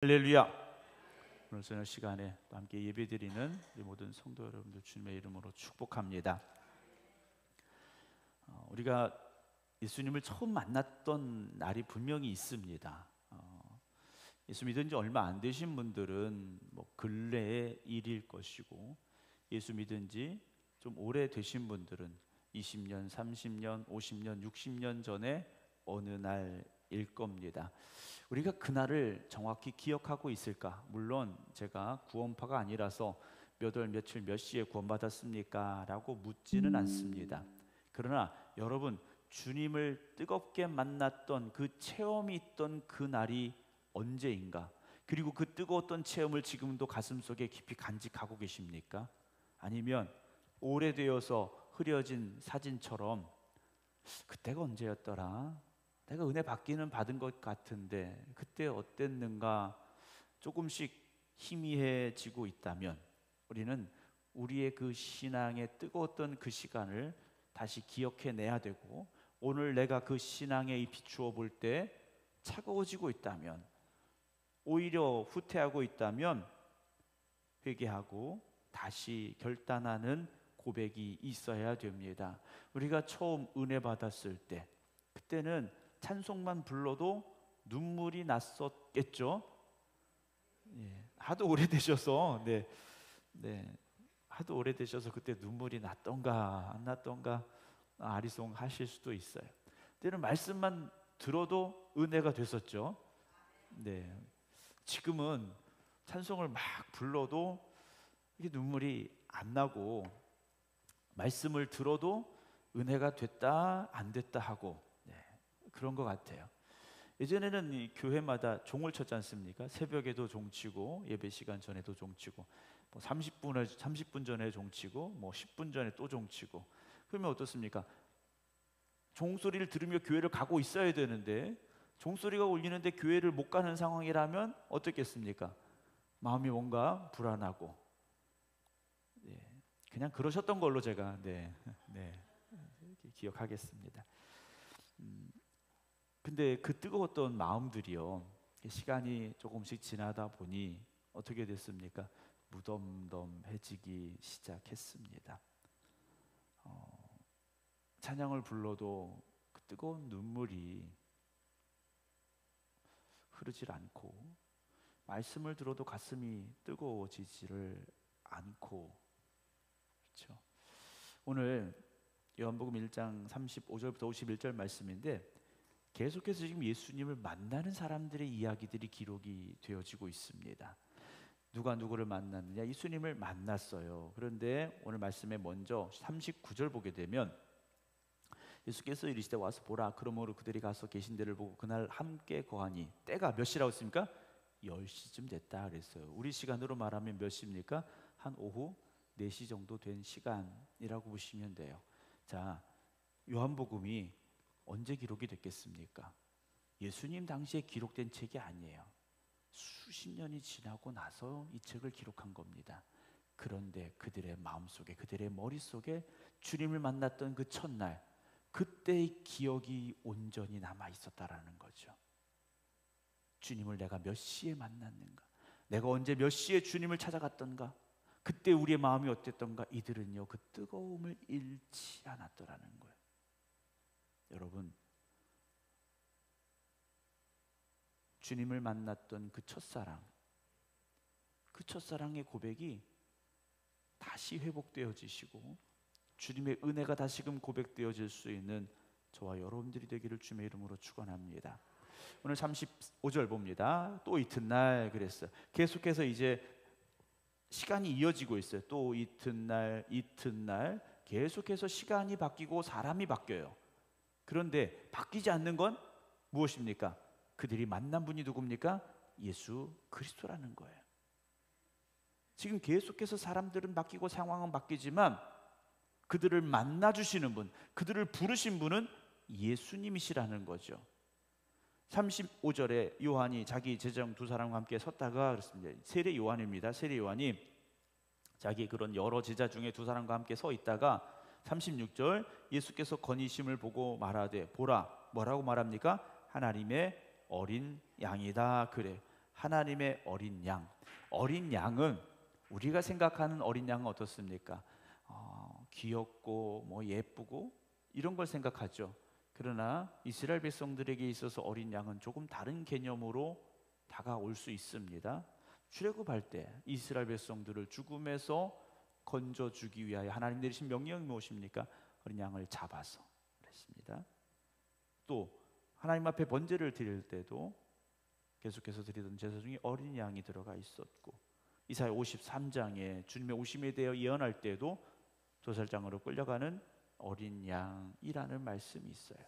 할렐루야. 오늘 저녁 시간에 또 함께 예배드리는 우리 모든 성도 여러분들 주님의 이름으로 축복합니다. 우리가 예수님을 처음 만났던 날이 분명히 있습니다. 예수 믿은 지 얼마 안 되신 분들은 근래의 일일 것이고, 예수 믿은 지 좀 오래 되신 분들은 20년, 30년, 50년, 60년 전에 어느 날일 겁니다. 우리가 그날을 정확히 기억하고 있을까? 물론 제가 구원파가 아니라서 몇 월 며칠 몇 시에 구원받았습니까? 라고 묻지는 않습니다. 그러나 여러분, 주님을 뜨겁게 만났던 그 체험이 있던 그 날이 언제인가? 그리고 그 뜨거웠던 체험을 지금도 가슴속에 깊이 간직하고 계십니까? 아니면 오래되어서 흐려진 사진처럼 그때가 언제였더라? 내가 은혜 받기는 받은 것 같은데 그때 어땠는가 조금씩 희미해지고 있다면, 우리는 우리의 그 신앙의 뜨거웠던 그 시간을 다시 기억해내야 되고, 오늘 내가 그 신앙에 비추어 볼 때 차가워지고 있다면, 오히려 후퇴하고 있다면 회개하고 다시 결단하는 고백이 있어야 됩니다. 우리가 처음 은혜 받았을 때, 그때는 찬송만 불러도 눈물이 났었겠죠. 하도 오래되셔서 하도 오래되셔서 그때 눈물이 났던가 안 났던가 아리송하실 수도 있어요. 그때는 말씀만 들어도 은혜가 됐었죠. 지금은 찬송을 막 불러도 이게 눈물이 안 나고, 말씀을 들어도 은혜가 됐다 안 됐다 하고 그런 것 같아요. 예전에는 이 교회마다 종을 쳤지 않습니까? 새벽에도 종치고 예배 시간 전에도 종치고, 30분 전에 종치고 10분 전에 또 종치고. 그러면 어떻습니까? 종소리를 들으며 교회를 가고 있어야 되는데 종소리가 울리는데 교회를 못 가는 상황이라면 어떻겠습니까? 마음이 뭔가 불안하고. 그냥 그러셨던 걸로 제가 기억하겠습니다. 근데 그 뜨거웠던 마음들이요, 시간이 조금씩 지나다 보니 어떻게 됐습니까? 무덤덤해지기 시작했습니다. 찬양을 불러도 그 뜨거운 눈물이 흐르질 않고, 말씀을 들어도 가슴이 뜨거워지지를 않고, 그렇죠? 오늘 요한복음 1장 35절부터 51절 말씀인데, 계속해서 지금 예수님을 만나는 사람들의 이야기들이 기록이 되어지고 있습니다. 누가 누구를 만났느냐? 예수님을 만났어요. 그런데 오늘 말씀에 먼저 39절 보게 되면, 예수께서 이르시되 와서 보라. 그러므로 그들이 가서 계신 데를 보고 그날 함께 거하니, 때가 몇 시라고 했습니까? 10시쯤 됐다 그랬어요. 우리 시간으로 말하면 몇 시입니까? 한 오후 4시 정도 된 시간이라고 보시면 돼요. 자, 요한복음이 언제 기록이 됐겠습니까? 예수님 당시에 기록된 책이 아니에요. 수십 년이 지나고 나서 이 책을 기록한 겁니다. 그런데 그들의 마음속에, 그들의 머릿속에 주님을 만났던 그 첫날, 그때의 기억이 온전히 남아 있었다라는 거죠. 주님을 내가 몇 시에 만났는가? 내가 언제 몇 시에 주님을 찾아갔던가? 그때 우리의 마음이 어땠던가? 이들은요, 그 뜨거움을 잃지 않았더라는 거예요. 여러분, 주님을 만났던 그 첫사랑, 그 첫사랑의 고백이 다시 회복되어지시고 주님의 은혜가 다시금 고백되어질 수 있는 저와 여러분들이 되기를 주님의 이름으로 축원합니다. 오늘 35절 봅니다. 또 이튿날 그랬어요. 계속해서 이제 시간이 이어지고 있어요. 또 이튿날 계속해서 시간이 바뀌고 사람이 바뀌어요. 그런데 바뀌지 않는 건 무엇입니까? 그들이 만난 분이 누굽니까? 예수 그리스도라는 거예요. 지금 계속해서 사람들은 바뀌고 상황은 바뀌지만 그들을 만나주시는 분, 그들을 부르신 분은 예수님이시라는 거죠. 35절에 요한이 자기 제자형 두 사람과 함께 섰다가 그렇습니다. 세례 요한입니다. 세례 요한이 자기 그런 여러 제자 중에 두 사람과 함께 서 있다가 36절, 예수께서 건의심을 보고 말하되 보라. 뭐라고 말합니까? 하나님의 어린 양이다 그래. 하나님의 어린 양. 어린 양은 우리가 생각하는 어린 양은 어떻습니까? 귀엽고 뭐 예쁘고 이런 걸 생각하죠. 그러나 이스라엘 백성들에게 있어서 어린 양은 조금 다른 개념으로 다가올 수 있습니다. 출애굽할 때 이스라엘 백성들을 죽음에서 건져주기 위하여 하나님 내리신 명령이 무엇입니까? 어린 양을 잡아서 그랬습니다. 또 하나님 앞에 번제를 드릴 때도 계속해서 드리던 제사 중에 어린 양이 들어가 있었고, 이사야 53장에 주님의 오심에 대해 예언할 때도 도살장으로 끌려가는 어린 양이라는 말씀이 있어요.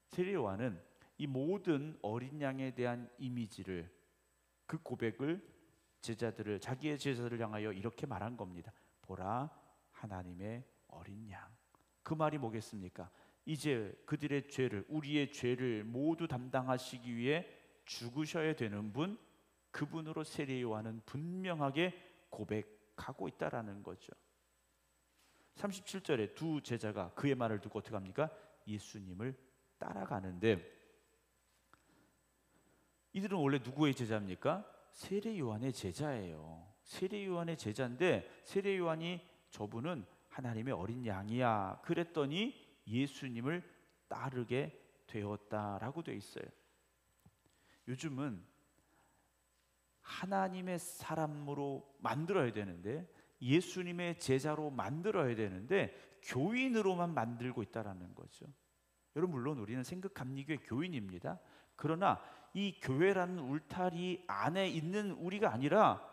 세례 요한은 이 모든 어린 양에 대한 이미지를, 그 고백을 제자들을, 자기의 제자들을 향하여 이렇게 말한 겁니다. 보라, 하나님의 어린 양. 그 말이 뭐겠습니까? 이제 그들의 죄를, 우리의 죄를 모두 담당하시기 위해 죽으셔야 되는 분, 그분으로 세례 요한은 분명하게 고백하고 있다라는 거죠. 37절에 두 제자가 그의 말을 듣고 어떻게 합니까? 예수님을 따라가는데, 이들은 원래 누구의 제자입니까? 세례 요한의 제자예요. 세례 요한의 제자인데 세례 요한이 저분은 하나님의 어린 양이야 그랬더니 예수님을 따르게 되었다라고 돼 있어요. 요즘은 하나님의 사람으로 만들어야 되는데, 예수님의 제자로 만들어야 되는데 교인으로만 만들고 있다라는 거죠. 여러분, 물론 우리는 생극감리교회 교인입니다. 그러나 이 교회라는 울타리 안에 있는 우리가 아니라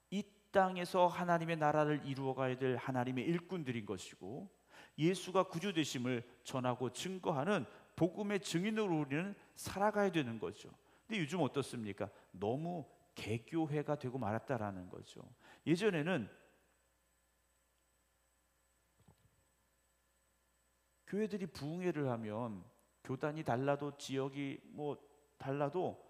이 땅에서 하나님의 나라를 이루어가야 될 하나님의 일꾼들인 것이고, 예수가 구주 되심을 전하고 증거하는 복음의 증인으로 우리는 살아가야 되는 거죠. 근데 요즘 어떻습니까? 너무 개교회가 되고 말았다라는 거죠. 예전에는 교회들이 부흥회를 하면 교단이 달라도 지역이 뭐 달라도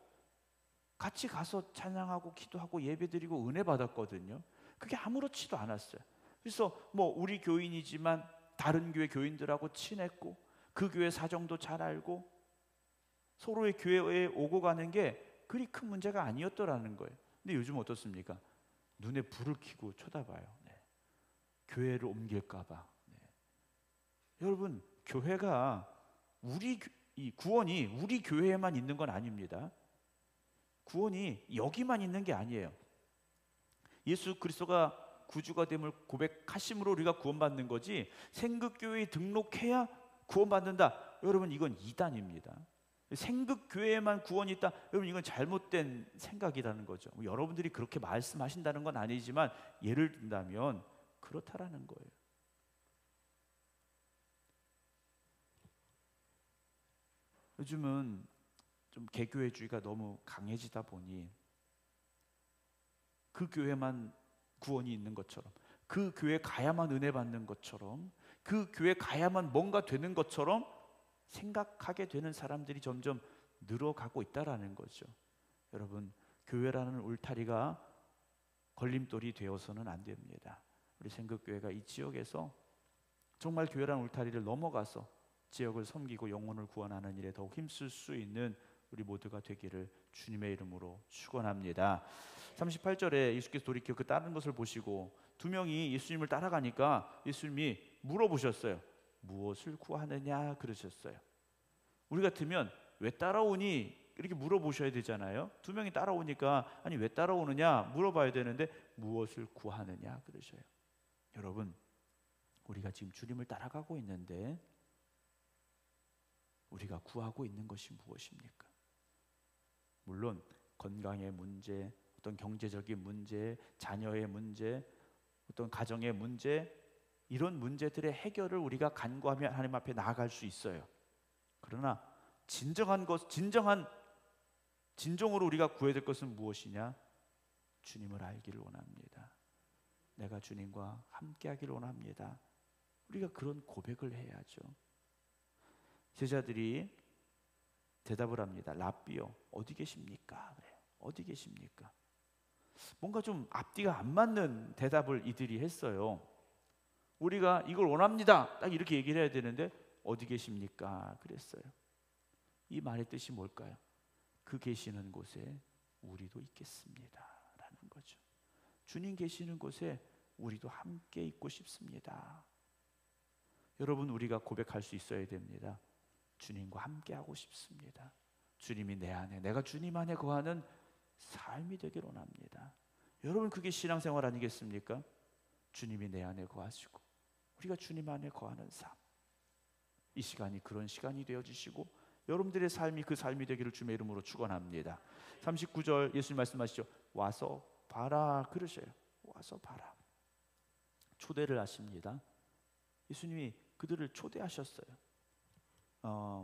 같이 가서 찬양하고 기도하고 예배드리고 은혜 받았거든요. 그게 아무렇지도 않았어요. 그래서 뭐 우리 교인이지만 다른 교회 교인들하고 친했고 그 교회 사정도 잘 알고 서로의 교회에 오고 가는 게 그리 큰 문제가 아니었더라는 거예요. 근데 요즘 어떻습니까? 눈에 불을 켜고 쳐다봐요. 네. 교회를 옮길까 봐. 네. 여러분, 교회가 이 구원이 우리 교회에만 있는 건 아닙니다. 구원이 여기만 있는 게 아니에요. 예수 그리스도가 구주가 됨을 고백하심으로 우리가 구원받는 거지, 생극교회에 등록해야 구원받는다, 여러분 이건 이단입니다. 생극교회에만 구원이 있다, 여러분 이건 잘못된 생각이라는 거죠. 여러분들이 그렇게 말씀하신다는 건 아니지만 예를 든다면 그렇다라는 거예요. 요즘은 좀 개교회주의가 너무 강해지다 보니 그 교회만 구원이 있는 것처럼, 그 교회 가야만 은혜 받는 것처럼, 그 교회 가야만 뭔가 되는 것처럼 생각하게 되는 사람들이 점점 늘어가고 있다라는 거죠. 여러분, 교회라는 울타리가 걸림돌이 되어서는 안 됩니다. 우리 생극교회가 이 지역에서 정말 교회라는 울타리를 넘어가서 지역을 섬기고 영혼을 구원하는 일에 더욱 힘쓸 수 있는 우리 모두가 되기를 주님의 이름으로 축원합니다. 38절에 예수께서 돌이켜 그 다른 것을 보시고 두 명이 예수님을 따라가니까 예수님이 물어보셨어요. 무엇을 구하느냐 그러셨어요. 우리 같으면 왜 따라오니 이렇게 물어보셔야 되잖아요. 두 명이 따라오니까 아니 왜 따라오느냐 물어봐야 되는데 무엇을 구하느냐 그러셔요. 여러분, 우리가 지금 주님을 따라가고 있는데 우리가 구하고 있는 것이 무엇입니까? 물론 건강의 문제, 어떤 경제적인 문제, 자녀의 문제, 어떤 가정의 문제, 이런 문제들의 해결을 우리가 간구하며 하나님 앞에 나아갈 수 있어요. 그러나 진정으로 우리가 구해야 될 것은 무엇이냐? 주님을 알기를 원합니다. 내가 주님과 함께 하기를 원합니다. 우리가 그런 고백을 해야죠. 제자들이 대답을 합니다. 랍비요, 어디 계십니까? 그래요. 어디 계십니까? 뭔가 좀 앞뒤가 안 맞는 대답을 이들이 했어요. 우리가 이걸 원합니다, 딱 이렇게 얘기를 해야 되는데 어디 계십니까? 그랬어요. 이 말의 뜻이 뭘까요? 그 계시는 곳에 우리도 있겠습니다 라는 거죠. 주님 계시는 곳에 우리도 함께 있고 싶습니다. 여러분, 우리가 고백할 수 있어야 됩니다. 주님과 함께 하고 싶습니다. 주님이 내 안에, 내가 주님 안에 거하는 삶이 되기를 원합니다. 여러분, 그게 신앙생활 아니겠습니까? 주님이 내 안에 거하시고 우리가 주님 안에 거하는 삶, 이 시간이 그런 시간이 되어주시고 여러분들의 삶이 그 삶이 되기를 주님의 이름으로 축원합니다. 39절 예수님 말씀하시죠. 와서 봐라 그러셔요. 와서 봐라. 초대를 하십니다. 예수님이 그들을 초대하셨어요.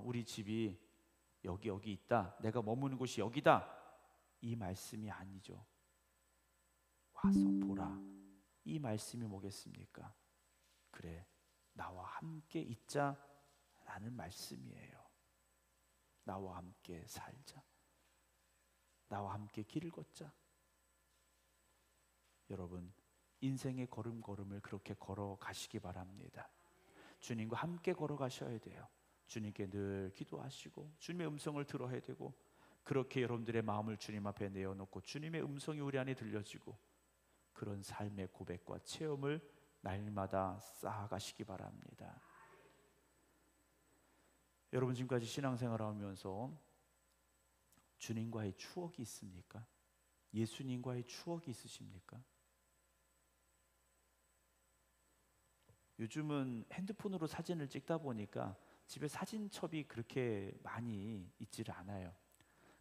우리 집이 여기 있다, 내가 머무는 곳이 여기다, 이 말씀이 아니죠. 와서 보라, 이 말씀이 뭐겠습니까? 그래, 나와 함께 있자 라는 말씀이에요. 나와 함께 살자, 나와 함께 길을 걷자. 여러분, 인생의 걸음걸음을 그렇게 걸어가시기 바랍니다. 주님과 함께 걸어가셔야 돼요. 주님께 늘 기도하시고 주님의 음성을 들어야 되고, 그렇게 여러분들의 마음을 주님 앞에 내어놓고 주님의 음성이 우리 안에 들려지고, 그런 삶의 고백과 체험을 날마다 쌓아가시기 바랍니다. 여러분, 지금까지 신앙생활을 하면서 주님과의 추억이 있습니까? 예수님과의 추억이 있으십니까? 요즘은 핸드폰으로 사진을 찍다 보니까 집에 사진첩이 그렇게 많이 있지를 않아요.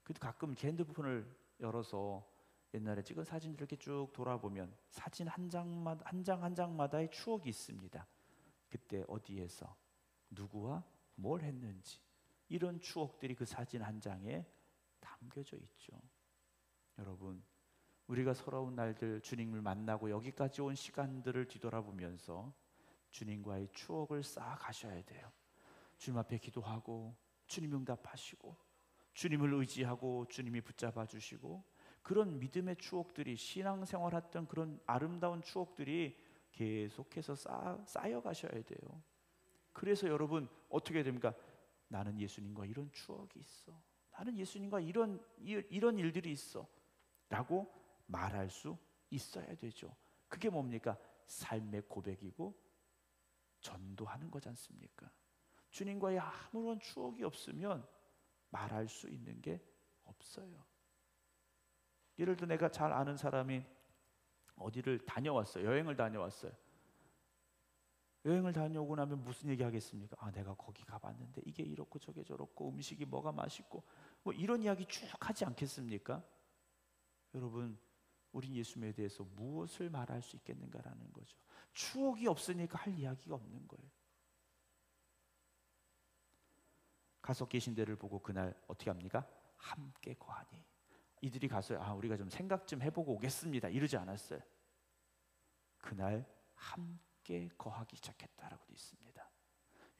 그래도 가끔 핸드폰을 열어서 옛날에 찍은 사진을 이렇게 쭉 돌아보면 사진 한 장마다의 추억이 있습니다. 그때 어디에서 누구와 뭘 했는지, 이런 추억들이 그 사진 한 장에 담겨져 있죠. 여러분, 우리가 서러운 날들, 주님을 만나고 여기까지 온 시간들을 뒤돌아보면서 주님과의 추억을 쌓아가셔야 돼요. 주님 앞에 기도하고 주님이 응답하시고 주님을 의지하고 주님이 붙잡아 주시고, 그런 믿음의 추억들이, 신앙생활했던 그런 아름다운 추억들이 계속해서 쌓여 가셔야 돼요. 그래서 여러분, 어떻게 됩니까? 나는 예수님과 이런 추억이 있어, 나는 예수님과 이런 일들이 있어 라고 말할 수 있어야 되죠. 그게 뭡니까? 삶의 고백이고 전도하는 거지 않습니까? 주님과의 아무런 추억이 없으면 말할 수 있는 게 없어요. 예를 들어 내가 잘 아는 사람이 어디를 다녀왔어요. 여행을 다녀왔어요. 여행을 다녀오고 나면 무슨 얘기 하겠습니까? 아, 내가 거기 가봤는데 이게 이렇고 저게 저렇고 음식이 뭐가 맛있고 뭐 이런 이야기 쭉 하지 않겠습니까? 여러분, 우린 예수님에 대해서 무엇을 말할 수 있겠는가라는 거죠. 추억이 없으니까 할 이야기가 없는 거예요. 가서 계신 데를 보고 그날 어떻게 합니까? 함께 거하니. 이들이 가서 우리가 좀 생각 좀 해보고 오겠습니다 이러지 않았어요. 그날 함께 거하기 시작했다라고 되어 있습니다.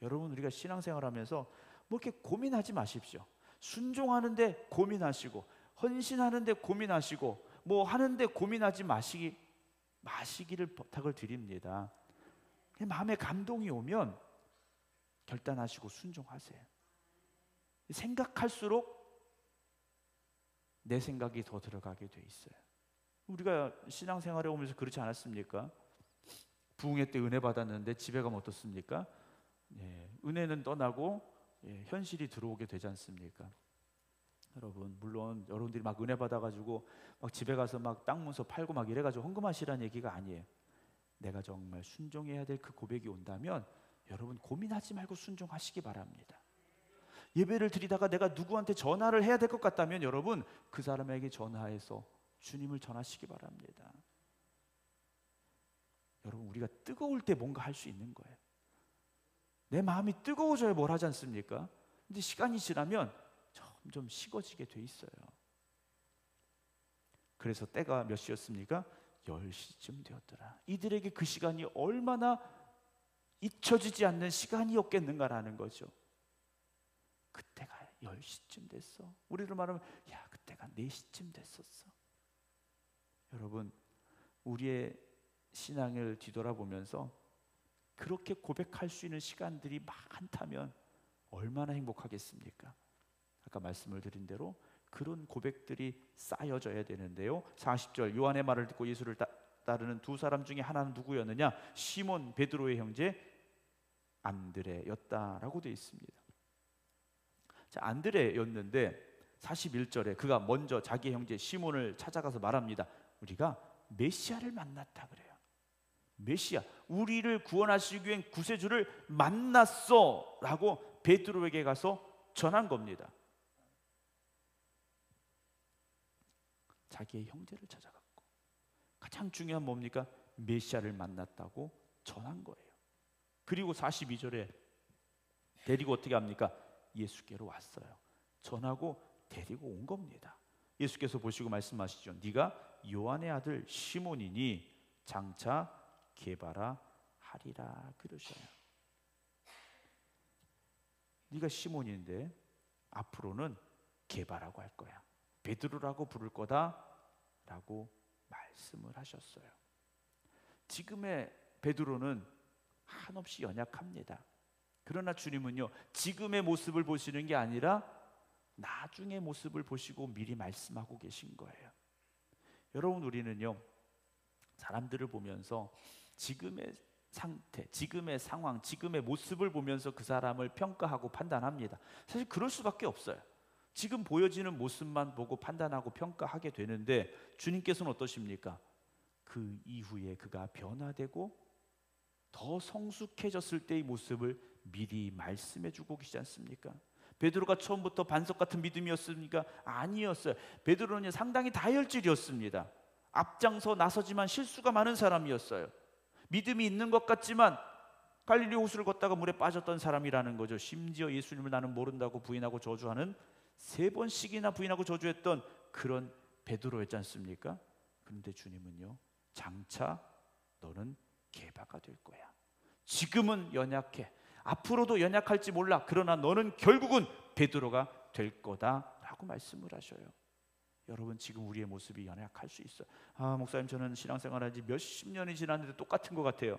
여러분, 우리가 신앙생활하면서 뭐 이렇게 고민하지 마십시오. 순종하는데 고민하시고, 헌신하는데 고민하시고, 뭐 하는데 고민하지 마시기를 부탁을 드립니다. 마음에 감동이 오면 결단하시고 순종하세요. 생각할수록 내 생각이 더 들어가게 돼 있어요. 우리가 신앙생활에 오면서 그렇지 않았습니까? 부흥회 때 은혜 받았는데 집에 가면 어떻습니까? 은혜는 떠나고 현실이 들어오게 되지 않습니까? 여러분, 물론 여러분들이 막 은혜 받아가지고 막 집에 가서 막 땅 문서 팔고 막 이래가지고 헌금하시라는 얘기가 아니에요. 내가 정말 순종해야 될 그 고백이 온다면 여러분, 고민하지 말고 순종하시기 바랍니다. 예배를 드리다가 내가 누구한테 전화를 해야 될 것 같다면 여러분, 그 사람에게 전화해서 주님을 전하시기 바랍니다. 여러분, 우리가 뜨거울 때 뭔가 할 수 있는 거예요. 내 마음이 뜨거워져야 뭘 하지 않습니까? 근데 시간이 지나면 점점 식어지게 돼 있어요. 그래서 때가 몇 시였습니까? 10시쯤 되었더라. 이들에게 그 시간이 얼마나 잊혀지지 않는 시간이었겠는가라는 거죠. 그때가 10시쯤 됐어. 우리로 말하면 그때가 4시쯤 됐었어. 여러분, 우리의 신앙을 뒤돌아보면서 그렇게 고백할 수 있는 시간들이 많다면 얼마나 행복하겠습니까? 아까 말씀을 드린 대로 그런 고백들이 쌓여져야 되는데요. 40절 요한의 말을 듣고 예수를 따르는 두 사람 중에 하나는 누구였느냐? 시몬 베드로의 형제 안드레였다라고 되어 있습니다. 자, 안드레였는데 41절에 그가 먼저 자기 형제 시몬을 찾아가서 말합니다. 우리가 메시아를 만났다 그래요. 메시아, 우리를 구원하시기 위한 구세주를 만났어 라고 베드로에게 가서 전한 겁니다. 자기의 형제를 찾아갔고 가장 중요한 뭡니까? 메시아를 만났다고 전한 거예요. 그리고 42절에 데리고 어떻게 합니까? 예수께로 왔어요. 전하고 데리고 온 겁니다. 예수께서 보시고 말씀하시죠. 네가 요한의 아들 시몬이니 장차 게바라 하리라 그러셔요. 네가 시몬인데 앞으로는 게바라고 할 거야. 베드로라고 부를 거다라고 말씀을 하셨어요. 지금의 베드로는 한없이 연약합니다. 그러나 주님은요, 지금의 모습을 보시는 게 아니라 나중의 모습을 보시고 미리 말씀하고 계신 거예요. 여러분, 우리는요 사람들을 보면서 지금의 상태, 지금의 상황, 지금의 모습을 보면서 그 사람을 평가하고 판단합니다. 사실 그럴 수밖에 없어요. 지금 보여지는 모습만 보고 판단하고 평가하게 되는데 주님께서는 어떠십니까? 그 이후에 그가 변화되고 더 성숙해졌을 때의 모습을 미리 말씀해 주고 계시지 않습니까? 베드로가 처음부터 반석 같은 믿음이었습니까? 아니었어요. 베드로는 상당히 다혈질이었습니다. 앞장서 나서지만 실수가 많은 사람이었어요. 믿음이 있는 것 같지만 갈릴리 호수를 걷다가 물에 빠졌던 사람이라는 거죠. 심지어 예수님을 나는 모른다고 부인하고 저주하는 3번씩이나 부인하고 저주했던 그런 베드로였지 않습니까? 그런데 주님은요, 장차 너는 게바가 될 거야. 지금은 연약해. 앞으로도 연약할지 몰라. 그러나 너는 결국은 베드로가 될 거다라고 말씀을 하셔요. 여러분, 지금 우리의 모습이 연약할 수 있어요. 아, 목사님, 저는 신앙생활한 지 몇십 년이 지났는데 똑같은 것 같아요.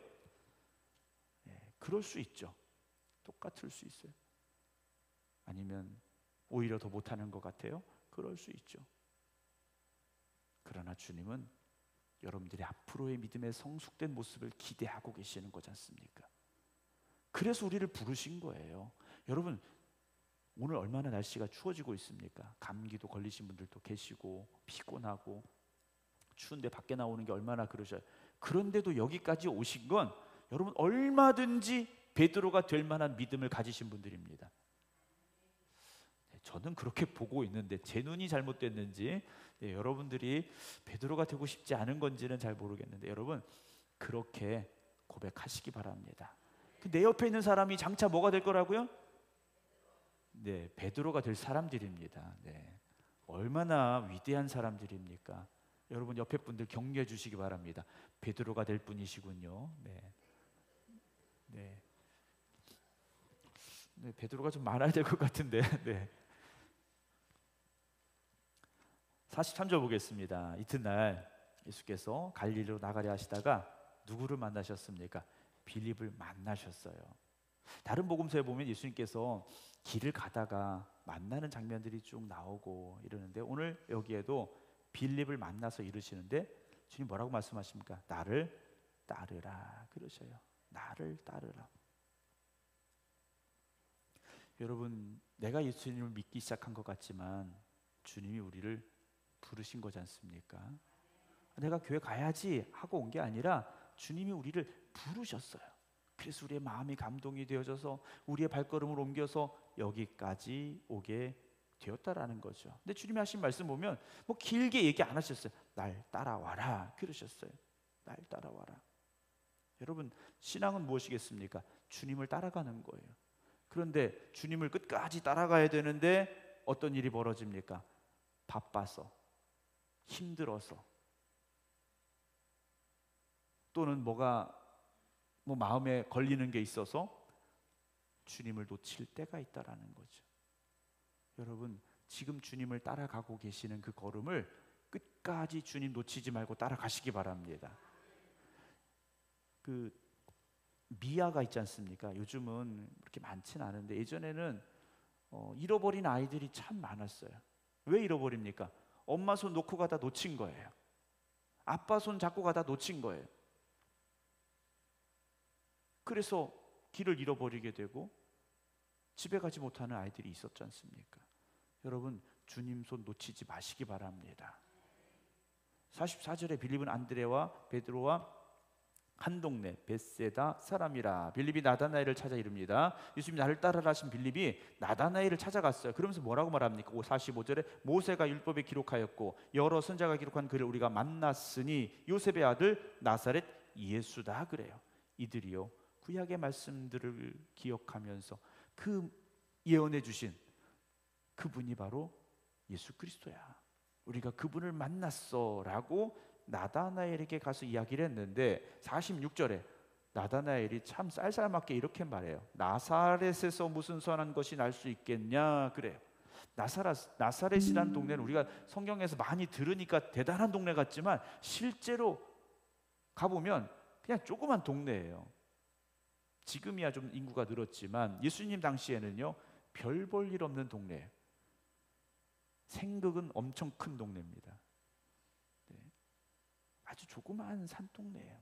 네, 그럴 수 있죠. 똑같을 수 있어요. 아니면 오히려 더 못하는 것 같아요. 그럴 수 있죠. 그러나 주님은 여러분들이 앞으로의 믿음의 성숙된 모습을 기대하고 계시는 거지 않습니까? 그래서 우리를 부르신 거예요. 여러분, 오늘 얼마나 날씨가 추워지고 있습니까? 감기도 걸리신 분들도 계시고 피곤하고 추운데 밖에 나오는 게 얼마나 그러셔요. 그런데도 여기까지 오신 건 여러분 얼마든지 베드로가 될 만한 믿음을 가지신 분들입니다. 저는 그렇게 보고 있는데 제 눈이 잘못됐는지, 여러분들이 베드로가 되고 싶지 않은 건지는 잘 모르겠는데 여러분 그렇게 고백하시기 바랍니다. 내 옆에 있는 사람이 장차 뭐가 될 거라고요? 네, 베드로가 될 사람들입니다. 네, 얼마나 위대한 사람들입니까? 여러분 옆에 분들 격려해 주시기 바랍니다. 베드로가 될 분이시군요. 네, 네, 네, 베드로가 좀 많아야 될 것 같은데. 네. 43절 보겠습니다. 이튿날 예수께서 갈릴리로 나가려 하시다가 누구를 만나셨습니까? 빌립을 만나셨어요. 다른 복음서에 보면 예수님께서 길을 가다가 만나는 장면들이 쭉 나오고 이러는데 오늘 여기에도 빌립을 만나서 이르시는데 주님 뭐라고 말씀하십니까? 나를 따르라 그러셔요. 나를 따르라. 여러분, 내가 예수님을 믿기 시작한 것 같지만 주님이 우리를 부르신 거지 않습니까? 내가 교회 가야지 하고 온 게 아니라 주님이 우리를 부르셨어요. 그래서 우리의 마음이 감동이 되어져서 우리의 발걸음을 옮겨서 여기까지 오게 되었다라는 거죠. 근데 주님이 하신 말씀 보면 뭐 길게 얘기 안 하셨어요. 날 따라와라 그러셨어요. 날 따라와라. 여러분, 신앙은 무엇이겠습니까? 주님을 따라가는 거예요. 그런데 주님을 끝까지 따라가야 되는데 어떤 일이 벌어집니까? 바빠서, 힘들어서, 또는 뭐가 마음에 걸리는 게 있어서 주님을 놓칠 때가 있다라는 거죠. 여러분, 지금 주님을 따라가고 계시는 그 걸음을 끝까지 주님 놓치지 말고 따라가시기 바랍니다. 그 미아가 있지 않습니까? 요즘은 그렇게 많지는 않은데 예전에는 잃어버린 아이들이 참 많았어요. 왜 잃어버립니까? 엄마 손 놓고 가다 놓친 거예요. 아빠 손 잡고 가다 놓친 거예요. 그래서 길을 잃어버리게 되고 집에 가지 못하는 아이들이 있었지 않습니까? 여러분, 주님 손 놓치지 마시기 바랍니다. 44절에 빌립은 안드레와 베드로와 한 동네 벳세다 사람이라 빌립이 나다나엘을 찾아 이릅니다. 예수님이 나를 따르라 하신 빌립이 나다나엘을 찾아갔어요. 그러면서 뭐라고 말합니까? 45절에 모세가 율법에 기록하였고 여러 선자가 기록한 그를 우리가 만났으니 요셉의 아들 나사렛 예수다 그래요. 이들이요 구약의 말씀들을 기억하면서 그 예언해 주신 그분이 바로 예수 그리스도야. 우리가 그분을 만났어 라고 나다나엘에게 가서 이야기를 했는데 46절에 나다나엘이 참 쌀쌀맞게 이렇게 말해요. 나사렛에서 무슨 선한 것이 날 수 있겠냐 그래요. 나사렛이라는 동네는 우리가 성경에서 많이 들으니까 대단한 동네 같지만 실제로 가보면 그냥 조그만 동네예요. 지금이야 좀 인구가 늘었지만 예수님 당시에는요 별 볼 일 없는 동네예요. 생극은 엄청 큰 동네입니다. 네. 아주 조그마한 산동네예요.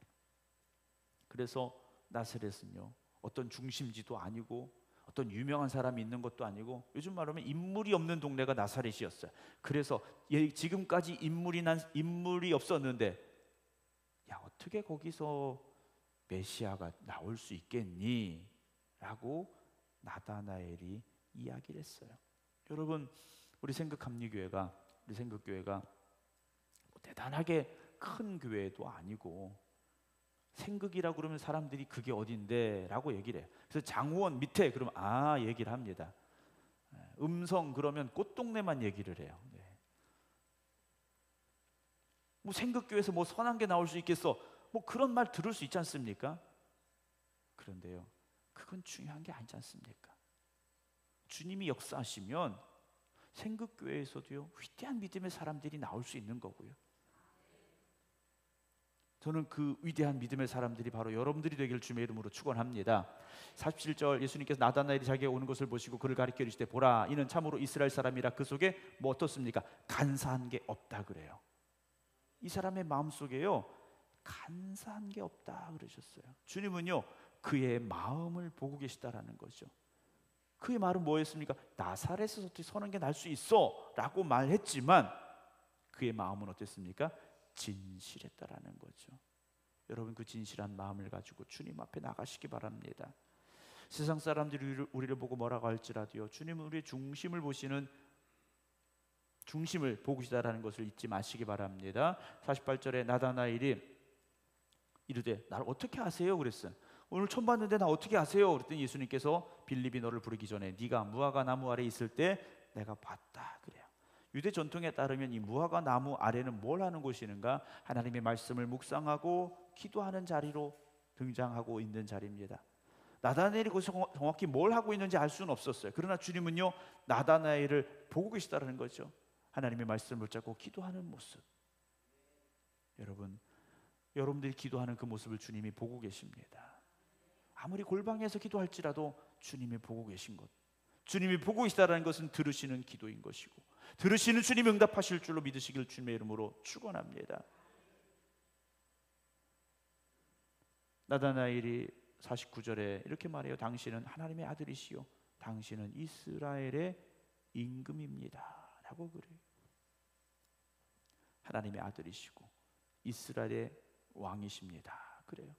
그래서 나사렛은요 어떤 중심지도 아니고 어떤 유명한 사람이 있는 것도 아니고 요즘 말하면 인물이 없는 동네가 나사렛이었어요. 그래서 지금까지 인물이 없었는데 야 어떻게 거기서 메시아가 나올 수 있겠니? 라고 나다나엘이 이야기를 했어요. 여러분 우리 생극합리교회가 뭐 대단하게 큰 교회도 아니고 생극이라고 그러면 사람들이 그게 어딘데 라고 얘기를 해요. 그래서 장우원 밑에 그러면 얘기를 합니다. 음성 그러면 꽃동네만 얘기를 해요. 네. 뭐 생극교회에서 뭐 선한 게 나올 수 있겠어 뭐 그런 말 들을 수 있지 않습니까? 그런데요 그건 중요한 게 아니지 않습니까? 주님이 역사하시면 생극교회에서도요 위대한 믿음의 사람들이 나올 수 있는 거고요. 저는 그 위대한 믿음의 사람들이 바로 여러분들이 되기를 주님의 이름으로 축원합니다. 47절 예수님께서 나다나엘이 자기가 오는 것을 보시고 그를 가리켜 이르시되 보라 이는 참으로 이스라엘 사람이라 그 속에 뭐 어떻습니까? 간사한 게 없다 그래요. 이 사람의 마음속에요 간사한 게 없다 그러셨어요. 주님은요 그의 마음을 보고 계시다라는 거죠. 그의 말은 뭐였습니까? 나사렛에서 어떻게 선한 게 날 수 있어 라고 말했지만 그의 마음은 어땠습니까? 진실했다라는 거죠. 여러분 그 진실한 마음을 가지고 주님 앞에 나가시기 바랍니다. 세상 사람들이 우리를 보고 뭐라고 할지라도요 주님은 우리의 중심을 보고 계시다라는 것을 잊지 마시기 바랍니다. 48절에 나다나엘이 이르되 나를 어떻게 아세요? 그랬어요. 오늘 처음 봤는데 나 어떻게 아세요? 그랬더니 예수님께서 빌립이 너를 부르기 전에 네가 무화과 나무 아래 있을 때 내가 봤다 그래요. 유대 전통에 따르면 이 무화과 나무 아래는 뭘 하는 곳이는가? 하나님의 말씀을 묵상하고 기도하는 자리로 등장하고 있는 자리입니다. 나다나엘이 거기서 정확히 뭘 하고 있는지 알 수는 없었어요. 그러나 주님은요 나다나엘을 보고 계시다는 거죠. 하나님의 말씀을 붙잡고 기도하는 모습. 여러분들이 기도하는 그 모습을 주님이 보고 계십니다. 아무리 골방에서 기도할지라도 주님이 보고 계신 것, 주님이 보고 계시다는 것은 들으시는 기도인 것이고 들으시는 주님이 응답하실 줄로 믿으시길 주님의 이름으로 축원합니다. 나다나엘이 49절에 이렇게 말해요. 당신은 하나님의 아들이시요 당신은 이스라엘의 임금입니다 라고 그래요. 하나님의 아들이시고 이스라엘의 왕이십니다 그래요.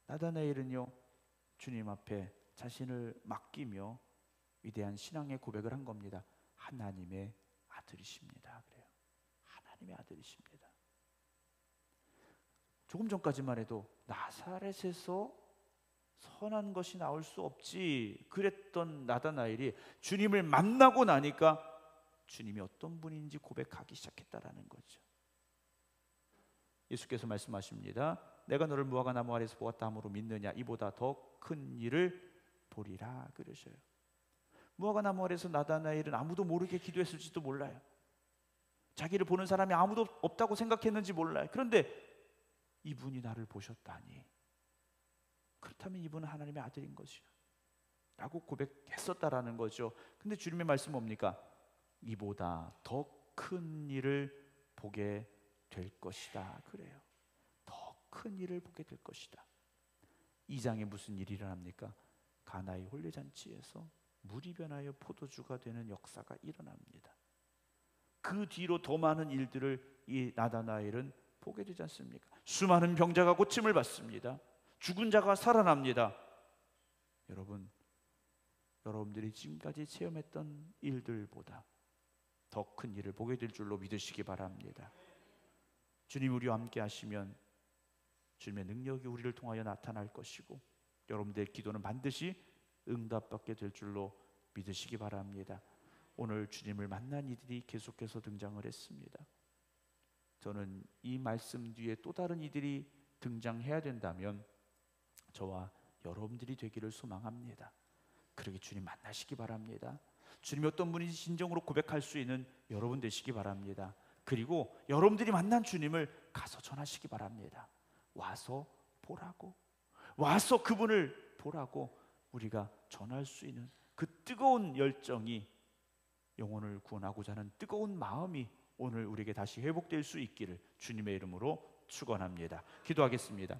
나다나엘은요 주님 앞에 자신을 맡기며 위대한 신앙의 고백을 한 겁니다. 하나님의 아들이십니다 그래요. 하나님의 아들이십니다. 조금 전까지만 해도 나사렛에서 선한 것이 나올 수 없지 그랬던 나다나엘이 주님을 만나고 나니까 주님이 어떤 분인지 고백하기 시작했다라는 거죠. 예수께서 말씀하십니다. 내가 너를 무화과 나무 아래에서 보았다 함으로 믿느냐? 이보다 더 큰 일을 보리라 그러셔요. 무화과 나무 아래에서 나다나엘은 아무도 모르게 기도했을지도 몰라요. 자기를 보는 사람이 아무도 없다고 생각했는지 몰라요. 그런데 이분이 나를 보셨다니 그렇다면 이분은 하나님의 아들인 것이요 라고 고백했었다라는 거죠. 근데 주님의 말씀은 뭡니까? 이보다 더 큰 일을 보게 될 것이다 그래요. 더 큰 일을 보게 될 것이다. 2장에 무슨 일이 일어납니까? 가나의 혼례잔치에서 물이 변하여 포도주가 되는 역사가 일어납니다. 그 뒤로 더 많은 일들을 이 나다나엘은 보게 되지 않습니까? 수많은 병자가 고침을 받습니다. 죽은 자가 살아납니다. 여러분, 여러분들이 지금까지 체험했던 일들보다 더 큰 일을 보게 될 줄로 믿으시기 바랍니다. 주님 우리와 함께 하시면 주님의 능력이 우리를 통하여 나타날 것이고 여러분들의 기도는 반드시 응답받게 될 줄로 믿으시기 바랍니다. 오늘 주님을 만난 이들이 계속해서 등장을 했습니다. 저는 이 말씀 뒤에 또 다른 이들이 등장해야 된다면 저와 여러분들이 되기를 소망합니다. 그러게 주님 만나시기 바랍니다. 주님이 어떤 분인지 진정으로 고백할 수 있는 여러분 되시기 바랍니다. 그리고 여러분들이 만난 주님을 가서 전하시기 바랍니다. 와서 보라고, 와서 그분을 보라고 우리가 전할 수 있는 그 뜨거운 열정이, 영혼을 구원하고자 하는 뜨거운 마음이 오늘 우리에게 다시 회복될 수 있기를 주님의 이름으로 축원합니다. 기도하겠습니다.